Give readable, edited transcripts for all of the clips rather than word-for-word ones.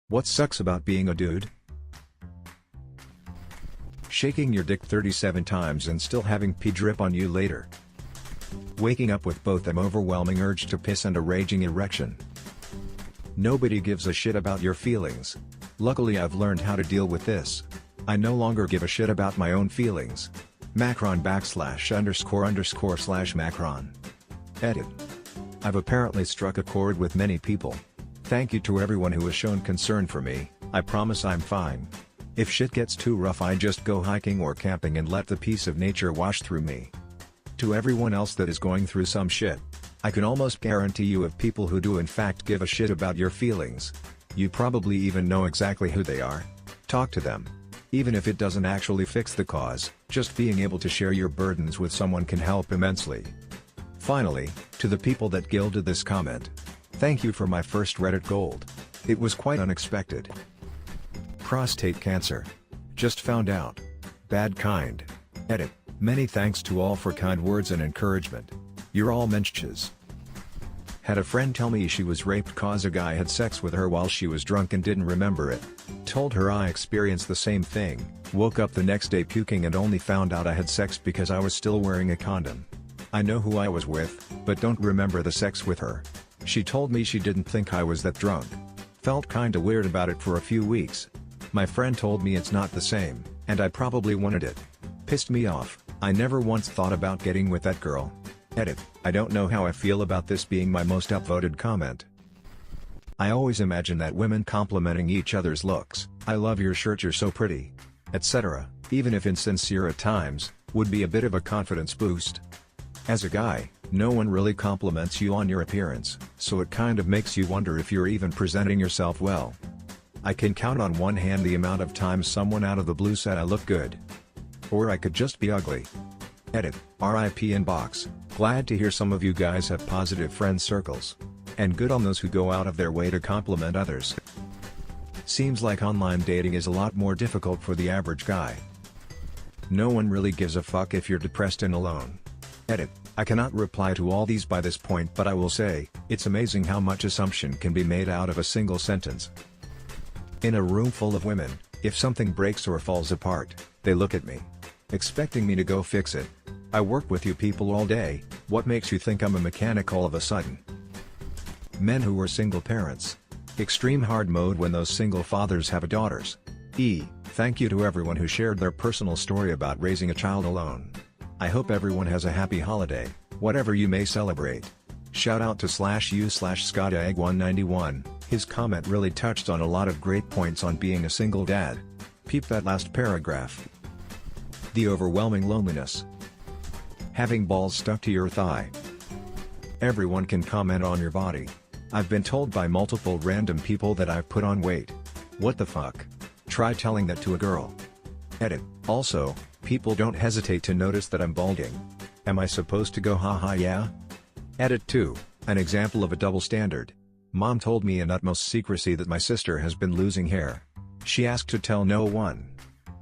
What sucks about being a dude? Shaking your dick 37 times and still having pee drip on you later. Waking up with both an overwhelming urge to piss and a raging erection. Nobody gives a shit about your feelings. Luckily I've learned how to deal with this. I no longer give a shit about my own feelings. Macron / Macron. Edit. I've apparently struck a chord with many people. Thank you to everyone who has shown concern for me. I promise I'm fine. If shit gets too rough I just go hiking or camping and let the peace of nature wash through me. To everyone else that is going through some shit, I can almost guarantee you of people who do in fact give a shit about your feelings. You probably even know exactly who they are. Talk to them. Even if it doesn't actually fix the cause, just being able to share your burdens with someone can help immensely. Finally, to the people that gilded this comment. Thank you for my first Reddit gold. It was quite unexpected. Prostate cancer. Just found out. Bad kind. Edit. Many thanks to all for kind words and encouragement. You're all menschs. Had a friend tell me she was raped cause a guy had sex with her while she was drunk and didn't remember it. Told her I experienced the same thing, woke up the next day puking and only found out I had sex because I was still wearing a condom. I know who I was with, but don't remember the sex with her. She told me she didn't think I was that drunk. Felt kinda weird about it for a few weeks. My friend told me it's not the same, and I probably wanted it. Pissed me off. I never once thought about getting with that girl. Edit. I don't know how I feel about this being my most upvoted comment. I always imagine that women complimenting each other's looks, "I love your shirt, you're so pretty," etc., even if insincere at times, would be a bit of a confidence boost. As a guy, no one really compliments you on your appearance, so it kind of makes you wonder if you're even presenting yourself well. I can count on one hand the amount of times someone out of the blue said I look good. Or I could just be ugly. Edit. RIP inbox. Glad to hear some of you guys have positive friend circles. And good on those who go out of their way to compliment others. Seems like online dating is a lot more difficult for the average guy. No one really gives a fuck if you're depressed and alone. Edit. I cannot reply to all these by this point, but I will say, it's amazing how much assumption can be made out of a single sentence. In a room full of women, if something breaks or falls apart, they look at me, expecting me to go fix it. I work with you people all day, what makes you think I'm a mechanic all of a sudden? Men who are single parents. Extreme hard mode when those single fathers have daughters. Thank you to everyone who shared their personal story about raising a child alone. I hope everyone has a happy holiday, whatever you may celebrate. Shout out to /u/ScottaEgg191, his comment really touched on a lot of great points on being a single dad. Peep that last paragraph. The overwhelming loneliness. Having balls stuck to your thigh. Everyone can comment on your body. I've been told by multiple random people that I've put on weight. What the fuck? Try telling that to a girl. Edit. Also, people don't hesitate to notice that I'm balding. Am I supposed to go haha yeah? Edit 2. An example of a double standard. Mom told me in utmost secrecy that my sister has been losing hair. She asked to tell no one.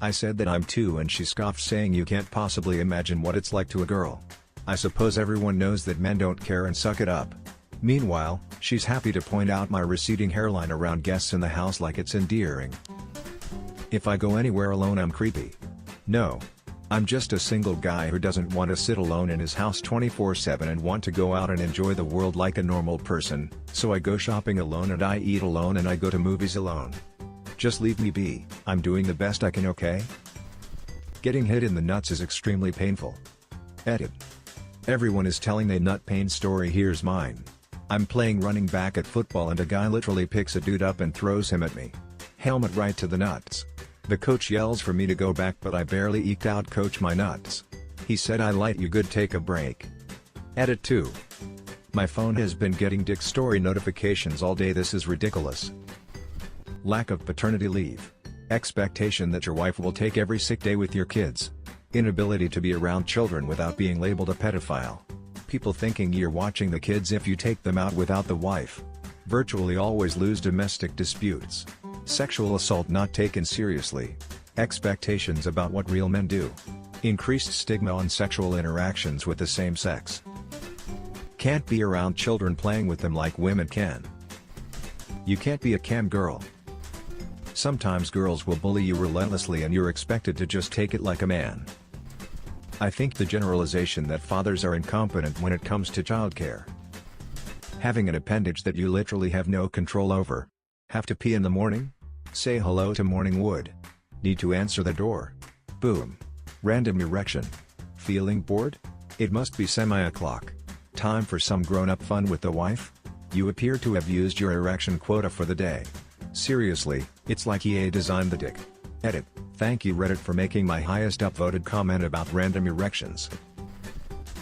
I said that I'm 2 and she scoffed saying you can't possibly imagine what it's like to a girl. I suppose everyone knows that men don't care and suck it up. Meanwhile, she's happy to point out my receding hairline around guests in the house like it's endearing. If I go anywhere alone I'm creepy. No. I'm just a single guy who doesn't want to sit alone in his house 24/7 and want to go out and enjoy the world like a normal person, so I go shopping alone and I eat alone and I go to movies alone. Just leave me be, I'm doing the best I can, okay? Getting hit in the nuts is extremely painful. Edit. Everyone is telling a nut pain story, here's mine. I'm playing running back at football and a guy literally picks a dude up and throws him at me. Helmet right to the nuts. The coach yells for me to go back but I barely eked out coach my nuts. He said I light you good, take a break. Edit 2. My phone has been getting dick story notifications all day, this is ridiculous. Lack of paternity leave. Expectation that your wife will take every sick day with your kids. Inability to be around children without being labeled a pedophile. People thinking you're watching the kids if you take them out without the wife. Virtually always lose domestic disputes. Sexual assault not taken seriously. Expectations about what real men do. Increased stigma on sexual interactions with the same sex. Can't be around children playing with them like women can. You can't be a cam girl. Sometimes girls will bully you relentlessly and you're expected to just take it like a man. I think the generalization that fathers are incompetent when it comes to childcare. Having an appendage that you literally have no control over. Have to pee in the morning? Say hello to morning wood. Need to answer the door. Boom. Random erection. Feeling bored? It must be semi-o'clock. Time for some grown-up fun with the wife? You appear to have used your erection quota for the day. Seriously, it's like EA designed the dick. Edit. Thank you Reddit for making my highest upvoted comment about random erections.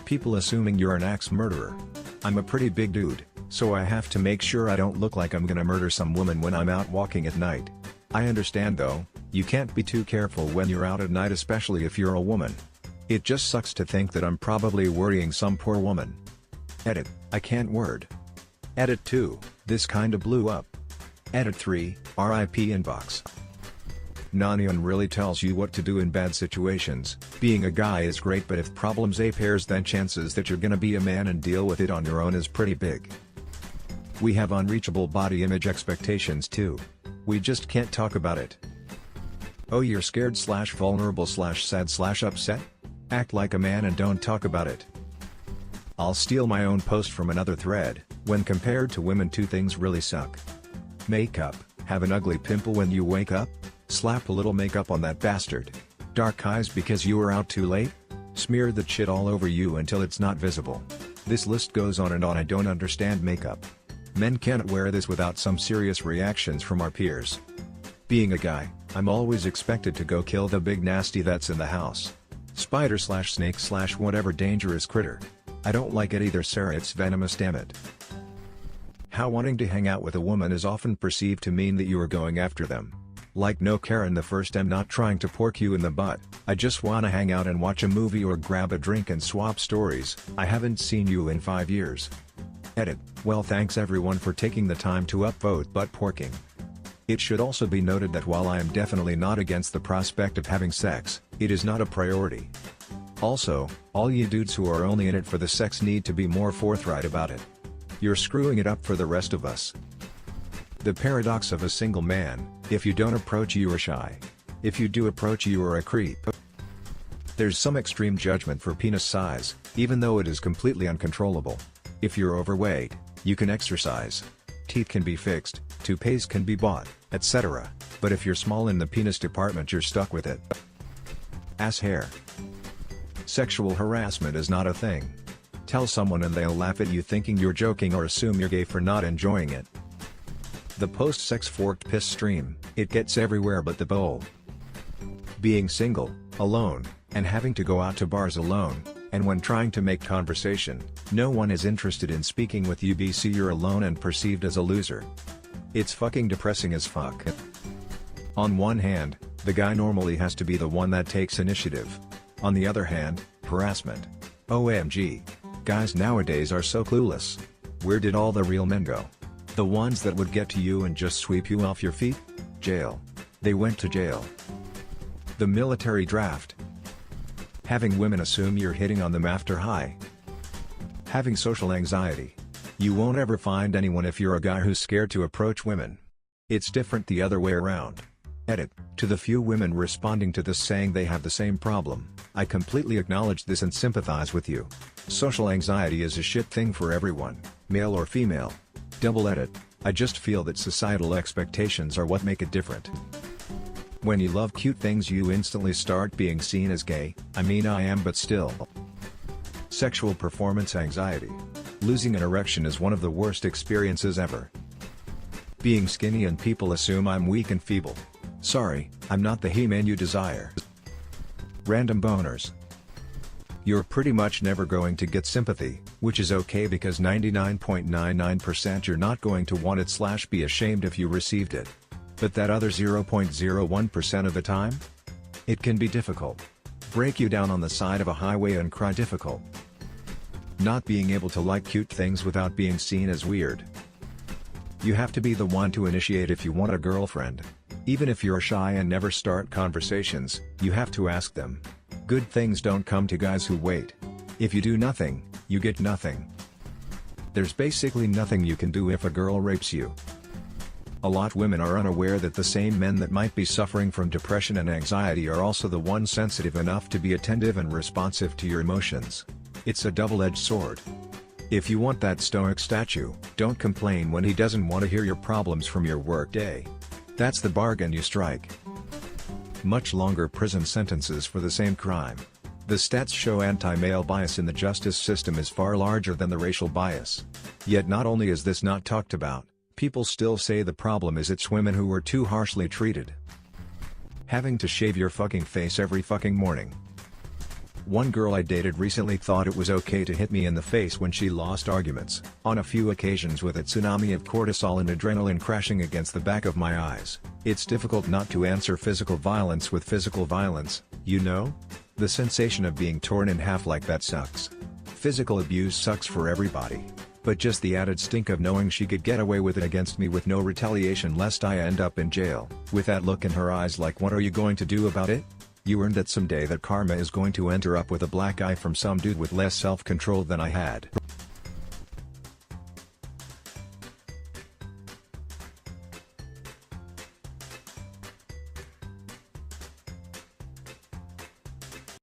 People assuming you're an axe murderer. I'm a pretty big dude, so I have to make sure I don't look like I'm gonna murder some woman when I'm out walking at night. I understand though, you can't be too careful when you're out at night, especially if you're a woman. It just sucks to think that I'm probably worrying some poor woman. Edit. I can't word. Edit 2, this kinda blew up. Edit 3, RIP inbox. Nanion really tells you what to do in bad situations. Being a guy is great, but if problems appears, then chances that you're gonna be a man and deal with it on your own is pretty big. We have unreachable body image expectations too. We just can't talk about it. Oh, you're scared / vulnerable / sad / upset? Act like a man and don't talk about it. I'll steal my own post from another thread. When compared to women, two things really suck. Makeup. Have an ugly pimple when you wake up? Slap a little makeup on that bastard. Dark eyes because you were out too late? Smear that shit all over you until it's not visible. This list goes on and on. I don't understand makeup. Men can't wear this without some serious reactions from our peers. Being a guy, I'm always expected to go kill the big nasty that's in the house. Spider / snake / whatever dangerous critter. I don't like it either, Sarah, it's venomous, damn it. How wanting to hang out with a woman is often perceived to mean that you are going after them. Like no Karen the first, I'm not trying to pork you in the butt, I just wanna hang out and watch a movie or grab a drink and swap stories. I haven't seen you in 5 years. Edit. Well, thanks everyone for taking the time to upvote butt porking. It should also be noted that while I am definitely not against the prospect of having sex, it is not a priority. Also, all you dudes who are only in it for the sex need to be more forthright about it. You're screwing it up for the rest of us. The paradox of a single man: if you don't approach, you are shy. If you do approach, you are a creep. There's some extreme judgment for penis size, even though it is completely uncontrollable. If you're overweight, you can exercise. Teeth can be fixed, toupees can be bought, etc. But if you're small in the penis department, you're stuck with it. Ass hair. Sexual harassment is not a thing. Tell someone and they'll laugh at you thinking you're joking or assume you're gay for not enjoying it. The post-sex forked piss stream, it gets everywhere but the bowl. Being single, alone, and having to go out to bars alone, and when trying to make conversation, no one is interested in speaking with you because you're alone and perceived as a loser. It's fucking depressing as fuck. On one hand, the guy normally has to be the one that takes initiative. On the other hand, harassment. OMG. Guys nowadays are so clueless. Where did all the real men go? The ones that would get to you and just sweep you off your feet? Jail. They went to jail. The military draft. Having women assume you're hitting on them after high. Having social anxiety. You won't ever find anyone if you're a guy who's scared to approach women. It's different the other way around. Edit. To the few women responding to this saying they have the same problem, I completely acknowledge this and sympathize with you. Social anxiety is a shit thing for everyone, male or female. Double edit. I just feel that societal expectations are what make it different. When you love cute things, you instantly start being seen as gay. I mean, I am, but still. Sexual performance anxiety. Losing an erection is one of the worst experiences ever. Being skinny and people assume I'm weak and feeble. Sorry, I'm not the He-Man you desire. Random boners. You're pretty much never going to get sympathy, which is okay because 99.99% you're not going to want it / be ashamed if you received it. But that other 0.01% of the time? It can be difficult. Break you down on the side of a highway and cry difficult. Not being able to like cute things without being seen as weird. You have to be the one to initiate if you want a girlfriend. Even if you're shy and never start conversations, you have to ask them. Good things don't come to guys who wait. If you do nothing, you get nothing. There's basically nothing you can do if a girl rapes you. A lot women are unaware that the same men that might be suffering from depression and anxiety are also the ones sensitive enough to be attentive and responsive to your emotions. It's a double-edged sword. If you want that stoic statue, don't complain when he doesn't want to hear your problems from your workday. That's the bargain you strike. Much longer prison sentences for the same crime. The stats show anti-male bias in the justice system is far larger than the racial bias. Yet not only is this not talked about, people still say the problem is it's women who were too harshly treated. Having to shave your fucking face every fucking morning. One girl I dated recently thought it was okay to hit me in the face when she lost arguments, on a few occasions with a tsunami of cortisol and adrenaline crashing against the back of my eyes. It's difficult not to answer physical violence with physical violence, you know? The sensation of being torn in half like that sucks. Physical abuse sucks for everybody. But just the added stink of knowing she could get away with it against me with no retaliation lest I end up in jail, with that look in her eyes like what are you going to do about it? You earned that someday that karma is going to enter up with a black eye from some dude with less self-control than I had.